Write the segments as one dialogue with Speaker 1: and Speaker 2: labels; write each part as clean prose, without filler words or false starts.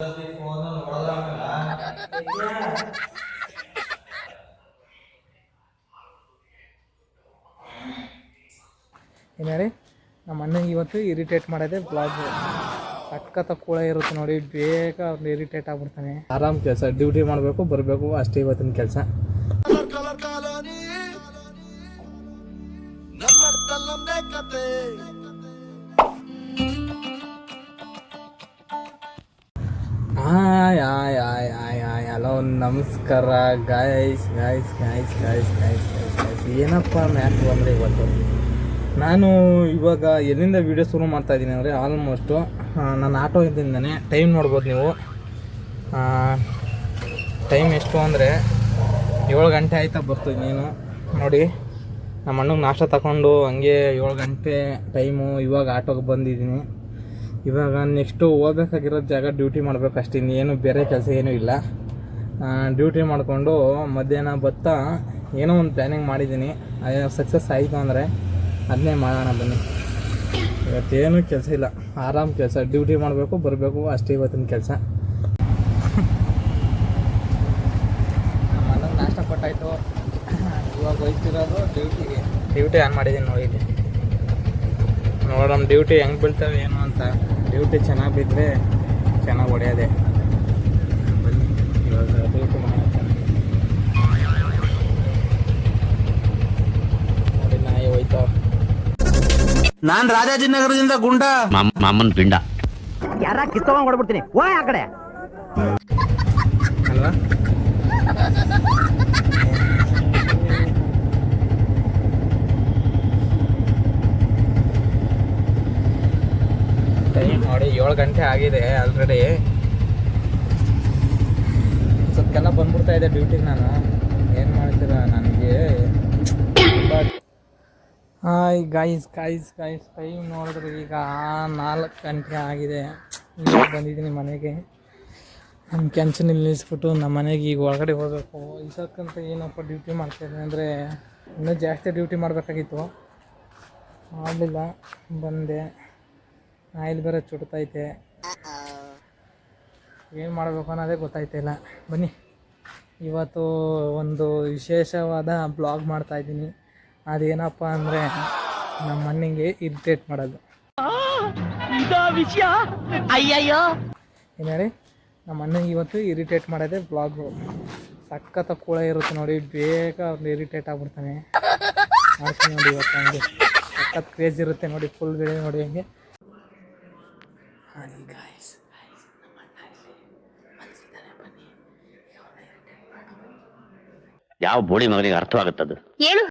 Speaker 1: ಏನು ಹೇಳಿ ನಮ್ಮ ಅಣ್ಣಂಗೆ ಇವತ್ತು ಇರಿಟೇಟ್ ಮಾಡೋದೇ ಬ್ಲಾಗ್. ಸಕ್ಕತ್ತ ಕೂಳ ಇರುತ್ತೆ ನೋಡಿ, ಬೇಗ ಅವ್ನು ಇರಿಟೇಟ್ ಆಗ್ಬಿಡ್ತಾನೆ. ಆರಾಮ್ ಕೆಲಸ, ಡ್ಯೂಟಿ ಮಾಡಬೇಕು ಬರಬೇಕು ಅಷ್ಟೇ ಇವತ್ತಿನ ಕೆಲಸ. ಹಲೋ ನಮಸ್ಕಾರ ಗಾಯ್ಸ್. ಏನಪ್ಪ ಮ್ಯಾಚ್ ಬಂದರೆ ಇವತ್ತು ನಾನು ಇವಾಗ ಎಲ್ಲಿಂದ ವೀಡಿಯೋ ಶುರು ಮಾಡ್ತಾಯಿದ್ದೀನಿ ಅಂದರೆ ಆಲ್ಮೋಸ್ಟು ನನ್ನ ಆಟೋ ಇದ್ದಿಂದನೇ ಟೈಮ್ ನೋಡ್ಬೋದು ನೀವು. ಟೈಮ್ ಎಷ್ಟು ಅಂದರೆ 7 ಗಂಟೆ ಆಯ್ತಾ ಬರ್ತಿದ್ದೀನಿ ನೋಡಿ. ನಮ್ಮ ಅಣ್ಣಗೆ ನಾಷ್ಟ ತಗೊಂಡು ಹಂಗೆ 7 ಗಂಟೆ ಟೈಮು. ಇವಾಗ ಆಟೋಗೆ ಬಂದಿದ್ದೀನಿ. ಇವಾಗ ನೆಕ್ಸ್ಟು ಹೋಗ್ಬೇಕಾಗಿರೋ ಜಾಗ ಡ್ಯೂಟಿ ಮಾಡಬೇಕು ಅಷ್ಟೇ, ಇನ್ನೇನು ಬೇರೆ ಕೆಲಸ ಏನೂ ಇಲ್ಲ. ಡ್ಯೂಟಿ ಮಾಡಿಕೊಂಡು ಮಧ್ಯಾಹ್ನ ಬತ್ತಾ ಏನೋ ಒಂದು ಪ್ಲ್ಯಾನಿಂಗ್ ಮಾಡಿದ್ದೀನಿ. ಅದೇ ಸಕ್ಸಸ್ ಆಯಿತು ಅಂದರೆ ಅದನ್ನೇ ಮಾಡೋಣ ಬನ್ನಿ. ಇವತ್ತೇನು ಕೆಲಸ ಇಲ್ಲ, ಆರಾಮ್ ಕೆಲಸ, ಡ್ಯೂಟಿ ಮಾಡಬೇಕು ಬರಬೇಕು ಅಷ್ಟೇ ಇವತ್ತಿನ ಕೆಲಸ. ನಮ್ಮ ಅಣ್ಣಗೆ ನಾಷ್ಟ ಕೊಟ್ಟಾಯಿತು. ಇವಾಗ ಹೋಯ್ತಿರೋದು ಡ್ಯೂಟಿ ಆನ್ ಮಾಡಿದ್ದೀನಿ ನೋಡಿ. ನೋಡೋಣ ಡ್ಯೂಟಿ ಹೆಂಗೆ ಬೀಳ್ತವೆ ಏನು ಅಂತ. ಡ್ಯೂಟಿ ಚೆನ್ನಾಗಿ ಬಿದ್ದರೆ ಚೆನ್ನಾಗಿ ಹೊಡೆಯೋದೆ. ಬನ್ನಿ ಇವಾಗ ಡ್ಯೂಟಿ ಮಾಡೋಣ. ನೋಡಿ ನಾಯಿ ಹೋಯ್ತಾವ.
Speaker 2: ನಾನ್ ರಾಜಾಜಿನಗರದಿಂದ ಗುಂಡ
Speaker 3: ಮಾಮನ್ ಪಿಂಡ
Speaker 2: ಯಾರ ಕಿತ್ತವಂಗ್ ಹೊಡ್ಬಿಡ್ತೀನಿ. ಓಯ್ ಆ ಕಡೆ
Speaker 1: ಅಲ್ವಾ? ಟೈಮ್ ನೋಡಿ 7 ಗಂಟೆ ಆಗಿದೆ ಆಲ್ರೆಡಿ. ಸ್ವಲ್ಪೆಲ್ಲ ಬಂದ್ಬಿಡ್ತಾ ಇದೆ ಡ್ಯೂಟಿಗೆ. ನಾನು ಏನು ಮಾಡ್ತೀರ ನನಗೆ. ಹಾಯ್ ಗಾಯ್ಸ್ ಟೈಮ್ ನೋಡಿದ್ರೆ ಈಗ 4 ಗಂಟೆ ಆಗಿದೆ. ಈಗ ಬಂದಿದ್ದೀನಿ ಮನೆಗೆ. ನಮ್ಮ ಕೆಂಚನಲ್ಲಿ ನಿಲ್ಲಿಸ್ಬಿಟ್ಟು ನಮ್ಮ ಮನೆಗೆ ಈಗ ಒಳಗಡೆ ಹೋಗಬೇಕು. ಇಷ್ಟಕ್ಕಂತ ಏನಪ್ಪ ಡ್ಯೂಟಿ ಮಾಡ್ತಾಯಿದ್ದೀನಿ ಅಂದರೆ ಇನ್ನೂ ಜಾಸ್ತಿ ಡ್ಯೂಟಿ ಮಾಡಬೇಕಾಗಿತ್ತು, ಮಾಡಲಿಲ್ಲ. ಬಂದೆ, ಆಯಿಲ್ ಬೇರೆ ಚುಡ್ತೈತೆ. ಏನು ಮಾಡಬೇಕು ಅನ್ನೋದೇ ಗೊತ್ತಾಯ್ತಿಲ್ಲ. ಬನ್ನಿ ಇವತ್ತು ಒಂದು ವಿಶೇಷವಾದ ಬ್ಲಾಗ್ ಮಾಡ್ತಾಯಿದ್ದೀನಿ. ಅದೇನಪ್ಪ ಅಂದರೆ ನಮ್ಮ ಅಣ್ಣಂಗೆ ಇರಿಟೇಟ್ ಮಾಡೋದು.
Speaker 2: ವಿಷಯ ಅಯ್ಯಯ್ಯೋ
Speaker 1: ಏನು ಹೇಳಿ ನಮ್ಮ ಅಣ್ಣಂಗೆ ಇವತ್ತು ಇರಿಟೇಟ್ ಮಾಡೋದೇ ಬ್ಲಾಗು. ಸಕ್ಕತ್ತ ಕೂಳ ಇರುತ್ತೆ ನೋಡಿ, ಬೇಗ ಅವ್ನು ಇರಿಟೇಟ್ ಆಗ್ಬಿಡ್ತಾನೆ. ಮಾಡ್ತೀನಿ ನೋಡಿ ಇವತ್ತು ಹಂಗೆ ಸಖತ್ ಕ್ರೇಜ್ ಇರುತ್ತೆ ನೋಡಿ, ಫುಲ್ ಗಿಡ ನೋಡಿ ಹಂಗೆ. ಹಾಗೆ ಗಾಯ್ಸ್ ನಮ್ಮ ಅಣ್ಣ ಇಲ್ಲಿ ಬಂದಿದ್ದಾನೆ, ಬನ್ನಿ
Speaker 3: ಯಾವ ಬೋಳಿ ಮಗನಿಗೆ ಅರ್ಥವಾಗುತ್ತದು
Speaker 4: ಹೇಳು.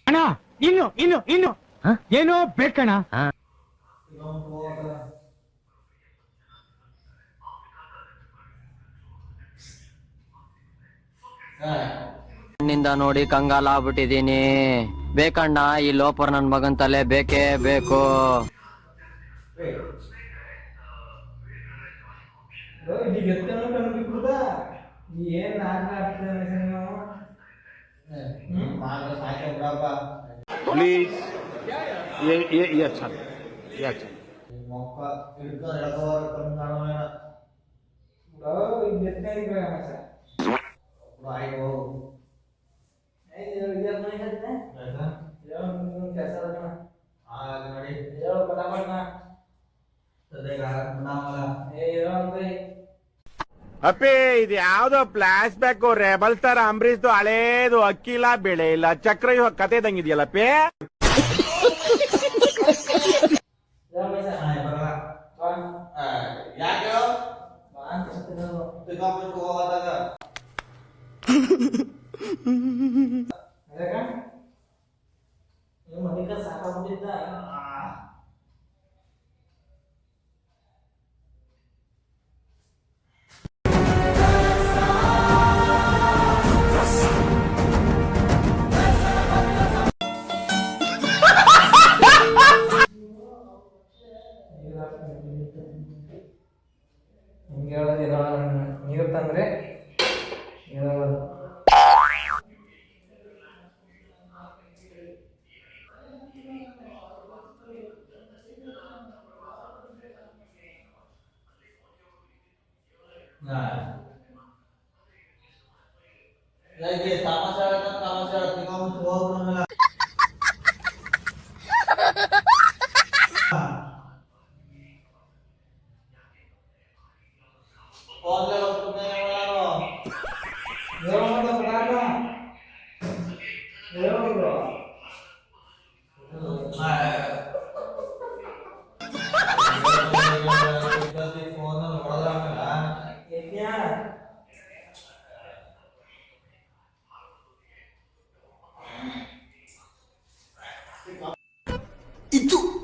Speaker 2: ಅಣ್ಣ ಇನ್ನು ಏನೋ ಬೇಕಣ್ಣ.
Speaker 5: ನಿಂದ ನೋಡಿ ಕಂಗಾಲ ಆಗ್ಬಿಟ್ಟಿದೀನಿ. ಬೇಕಣ್ಣ ಈ ಲೋಪರ್ ನನ್ ಮಗನ್ ತಲೆ ಬೇಕೇ ಬೇಕು.
Speaker 2: ಪ್ಲೀಸ್ ये अच्छा ये अच्छा
Speaker 1: मौका इधर लगा कम गाना है ब्रो इतने ही गया मचा भाई वो इधर नहीं करते ऐसा ये कैसा रखना हां गाड़ी ये फटाफट ना तो देखा बना वाला ये भाई
Speaker 2: ಅಪ್ಪೇ ಇದು ಯಾವ್ದೋ ಫ್ಲಾಶ್ ಬ್ಯಾಕ್ ರೆಬಲ್ ಸ್ಟಾರ್ ಅಂಬರೀಶ್ದು ಹಳೇದು ಅಕ್ಕಿಲ್ಲ ಬೆಳೆ ಇಲ್ಲ ಚಕ್ರ ಇವಾಗ ಕತೆ ಇದ್ದಂಗಿದೆಯಲ್ಲಪ್ಪೇ.
Speaker 1: ಯಾಕೆ ಹೋದಾಗ ಸಾಕಾಗ್ಬಿಟ್ಟಿದ್ದ. ಹಿಂಗೆ ಹೇಳೋದು ನೀರು ತಂದ್ರೆ ಹೇಳೋದು.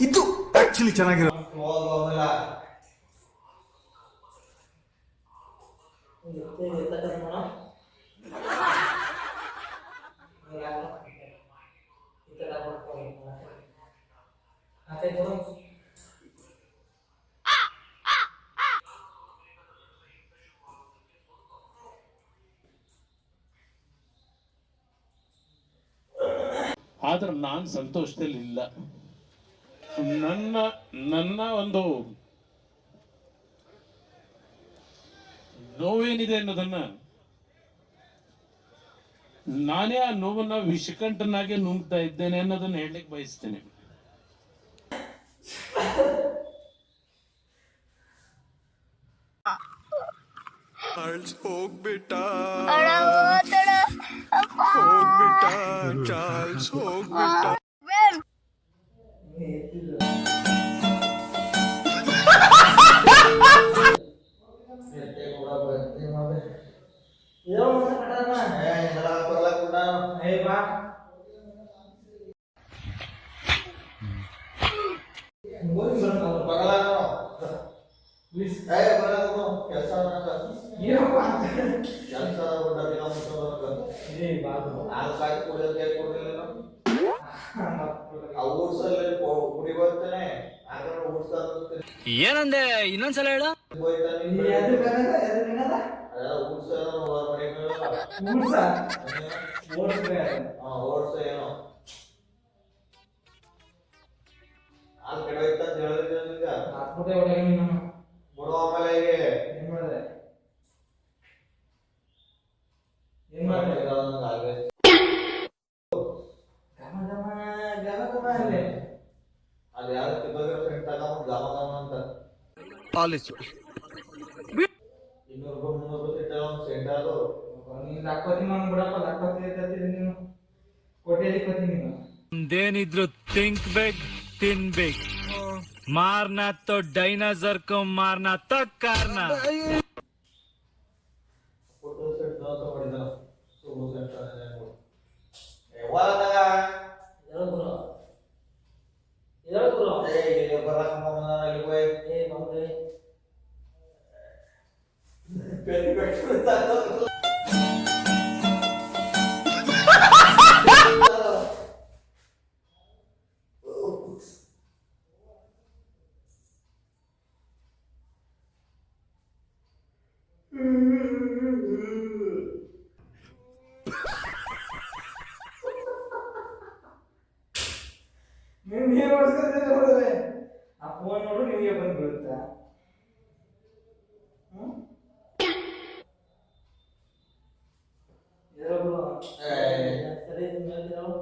Speaker 4: ಇದು ಆಕ್ಚುಲಿ ಚೆನ್ನಾಗಿರೋ
Speaker 6: ಆದ್ರೆ ನಾನು ಸಂತೋಷದಲ್ಲಿ ಇಲ್ಲ. ನನ್ನ ನನ್ನ ಒಂದು ನೋವೇನಿದೆ ಅನ್ನೋದನ್ನ ನಾನೇ ಆ ನೋವನ್ನ ವಿಷಕಂಠನಾಗೆ ನುಂಗ್ತಾ ಇದ್ದೇನೆ ಅನ್ನೋದನ್ನ ಹೇಳಲಿಕ್ಕೆ ಬಯಸ್ತೇನೆ.
Speaker 4: ಹೋಗ್ಬಿಟ್ಟ ಹೋಗ್ಬಿಟ್ಟ ಚಾರ್ಲ್ಸ್ ಹೋಗ್ಬಿಟ್ಟ.
Speaker 5: ಏನಂದೆ ಇನ್ನೊಂದ್ಸಲ ಹೇಳು.
Speaker 1: ಅದು ಯಾರು ಫ್ರೆಂಡ್ ತಗೊಂಡು ಗಮ ಗಮ ಅಂತ
Speaker 4: ಆಲಿಸು
Speaker 1: 200 ರೂಪಾಯಿ 300 ರೂಪಾಯಿ ಸೆಂಟ್ ಅದು ನೀನು ಲಾಕೋತಿ man ಬಿಡಪ್ಪ ಲಾಕೋತಿ ಇರ್ತೀರಿ ನೀನು ಕೋಟಿಯಲ್ಲಿ ಕೋತಿ ನೀನು
Speaker 7: ದೇನಿದ್ರು ಥಿಂಕ್ ಬೇಕ್ ತಿನ್ಬೇಕು ಮಾರ್ನಾ ತೋ ಡೈನಾಸರ್ ಕೋ ಮಾರ್ನಾ ತೋ ಕಾರ್ನಾ
Speaker 1: ಫೋಟೋ ಸೆಟ್ ಅಂತ ಮಾಡಿದ ಸೋಮೋ ಸೆಟ್ ವಾರದಾಗ ಇದರ ಗುರು ಏ ಬರಕ ಮಮ್ಮನ ಇಲ್ಲಿ ಹೋಯ್ ಏ ಬಂದೆ ಪೆನ್ ಕಟ್ಬಿಡ್ತಾ ನಿಮಗೆ ಓಡಿಸ್ಕೊಂಡ್ರೆ ನೋಡಿದ್ರೆ ಆ ಫೋನ್ ನೋಡು ನಿಮಗೆ ಬಂದು ಬೀಳುತ್ತಾ ಸರಿ ನಾವು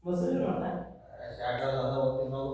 Speaker 1: ಮೊಸರು ನೋಡ ಶಾರ್ಟ್ ಅದ ಹೋಗ್ತೀವಿ ನಾವು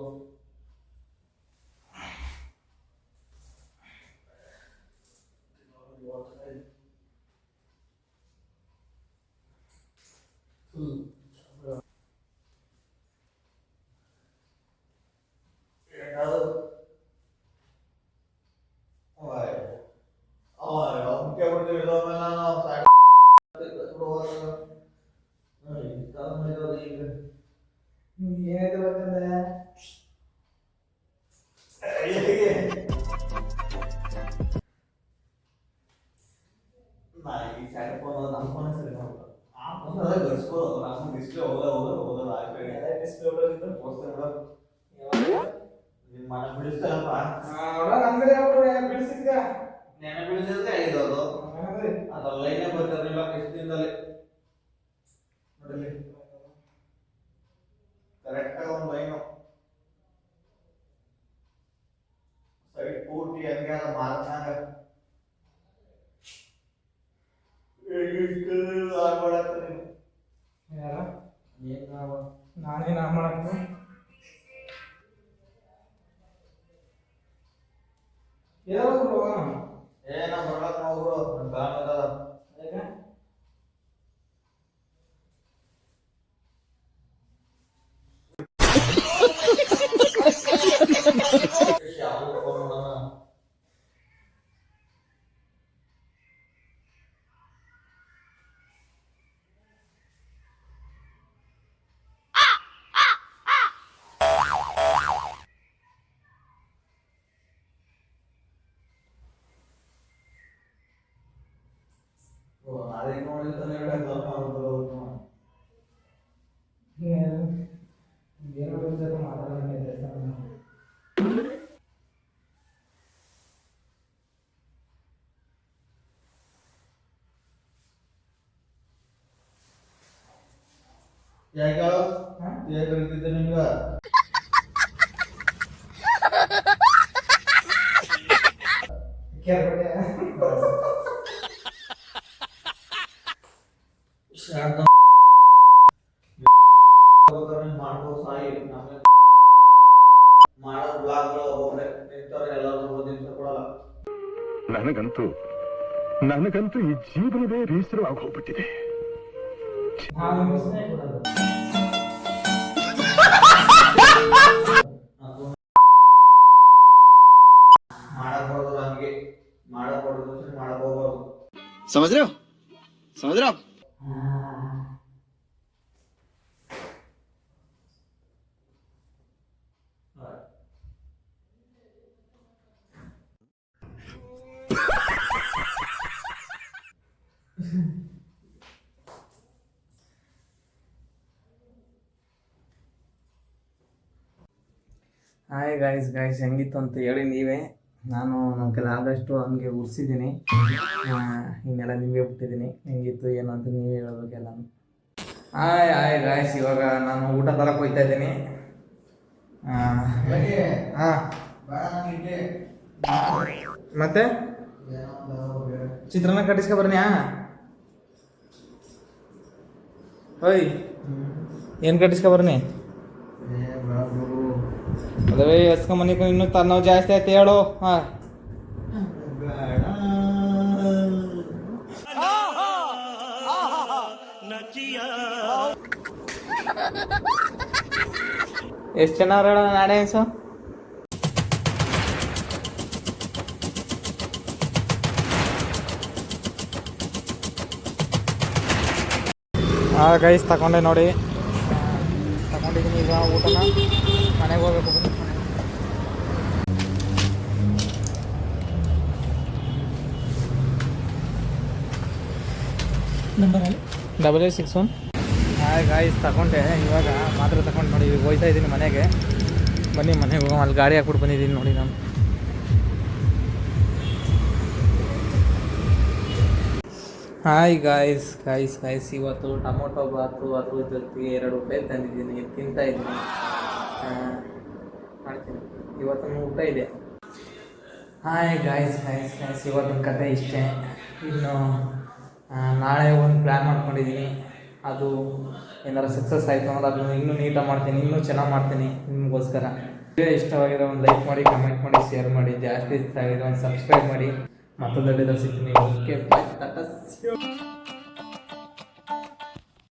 Speaker 8: ಕರೆಕ್ಟ್ ಒಂದು ಲೈನು ಸೈಡ್ ಪೂರ್ತಿ ಹಂಗೆ ಮಾರ್ಕ್ನಾಗ
Speaker 1: ನಾನೇನು ಮಾಡಕ್ಕೆ
Speaker 8: ಏನ ಬರ್ಲಕ್ ಹೋಗ್ರು ಕಾಣದ ಅದಕ್ಕೆ ನೋಡಿದ್ರೆ ಯಾಕೆ ಕರೀತಿದ್ದೆ ನಿಮ್ಗ ಮಾಡ್ಬೋದು ಸಾಯಿ ನಮಗೆ ಮಾಡೋ ಬ್ಲಾಗ್ಗಳು ಒಬ್ಬೊಬ್ರೆ ನಿಂತವ್ರೆ ಎಲ್ಲರೂ ಒಂದು ನಿಮಿಷ ಕೊಡಲ್ಲ.
Speaker 2: ನನಗಂತೂ ಈ ಜೀವನವೇ ಬೇಸರವಾಗಿ ಹೋಗ್ಬಿಟ್ಟಿದೆ.
Speaker 8: ಮಾಡಬಹುದು ನಮ್ಗೆ ಮಾಡಬಹುದು ಮಾಡಬಹುದು
Speaker 4: समझ रहे हो आप
Speaker 1: ಹಾಯ್ ಗಾಯ್ಸ್ ಹೆಂಗಿತ್ತು ಅಂತ ಹೇಳಿ ನೀವೇ. ನಾನು ನನ್ನ ಕೈಲಿ ಆದಷ್ಟು ಹಂಗೆ ಉರ್ಸಿದ್ದೀನಿ, ಇನ್ನೆಲ್ಲ ನಿಮಗೆ ಬಿಟ್ಟಿದ್ದೀನಿ. ಹೆಂಗಿತ್ತು ಏನು ಅಂತ ನೀವೇ ಹೇಳ್ಬೇಕೆಲ್ಲ. ಹಾಯ್ ಗಾಯ್ಸ್, ಇವಾಗ ನಾನು ಊಟ ತರಕ್ಕೆ ಹೋಗ್ತಾ ಇದ್ದೀನಿ. ಮತ್ತೆ ಚಿತ್ರಾನ್ನ ಕಟ್ಟಿಸ್ಕೊ ಬರ್ನ್ಯಾ? ಓಯ್ ಏನು ಕಟ್ಟಿಸ್ಕೊ ಬರ್ನಿ? ಅದೇ ಎಸ್ಕೊಂಬನಿಗೂ ಇನ್ನೂ ತನ್ನೋ ಜಾಸ್ತಿ ಆಯ್ತು ಹೇಳು. ಹಾಂ ಎಷ್ಟು ಚೆನ್ನಾಗಿ ಹೇಳ ನಾಳೆ ಸೊ ಗೈಸ್ ತಗೊಂಡೆ ನೋಡಿ, ತಗೊಂಡಿದ್ದೀನಿ. ಈಗ ಊಟನ ಮನೆಗೆ ಹೋಗ್ಬೇಕು. ನಂಬರ್ 8861. ಹಾಯ್ ಗಾಯ್ಸ್, ತಗೊಂಡೆ ಇವಾಗ ಮಾತ್ರ ತಗೊಂಡು ನೋಡಿ. ಈಗ ಹೋಗ್ತಾ ಇದ್ದೀನಿ ಮನೆಗೆ. ಬನ್ನಿ ಮನೆಗೆ ಹೋಗೋ. ಅಲ್ಲಿ ಗಾಡಿ ಹಾಕ್ಬಿಟ್ಟು ಬಂದಿದ್ದೀನಿ ನೋಡಿ ನಾನು. ಹಾಯ್ ಗಾಯ್ಸ್, ಇವತ್ತು ಟೊಮೊಟೊ ಬಾತು ಅದ್ರ ಜೊತೆಗೆ 2 ರೂಪಾಯಿ ತಂದಿದ್ದೀನಿ, ತಿಂತಾ ಇದ್ದೀನಿ. ಮಾಡ್ತೀನಿ, ಇವತ್ತು ಊಟ ಇದೆ. ಹಾಯ್ ಗಾಯ್ಸ್, ಇವತ್ತಿನ ಕತೆ ಇಷ್ಟೇ. ಇನ್ನು ನಾಳೆ ಒಂದು ಪ್ಲ್ಯಾನ್ ಮಾಡ್ಕೊಂಡಿದ್ದೀನಿ. ಅದು ಏನಾರು ಸಕ್ಸಸ್ ಆಯಿತು ಅಂದ್ರೆ ಅದನ್ನು ಇನ್ನೂ ನೀಟಾಗಿ ಮಾಡ್ತೀನಿ, ಇನ್ನೂ ಚೆನ್ನಾಗಿ ಮಾಡ್ತೀನಿ ನಿಮಗೋಸ್ಕರ. ವಿಡಿಯೋ ಇಷ್ಟವಾಗಿರೋ ಒಂದು ಲೈಕ್ ಮಾಡಿ, ಕಮೆಂಟ್ ಮಾಡಿ, ಶೇರ್ ಮಾಡಿ. ಜಾಸ್ತಿ ಇಷ್ಟ ಆಗಿರೋ ಒಂದು ಸಬ್ಸ್ಕ್ರೈಬ್ ಮಾಡಿ. ಮತ್ತೊಂದು ಸಿಗ್ತೀನಿ. Okay bye, Tata.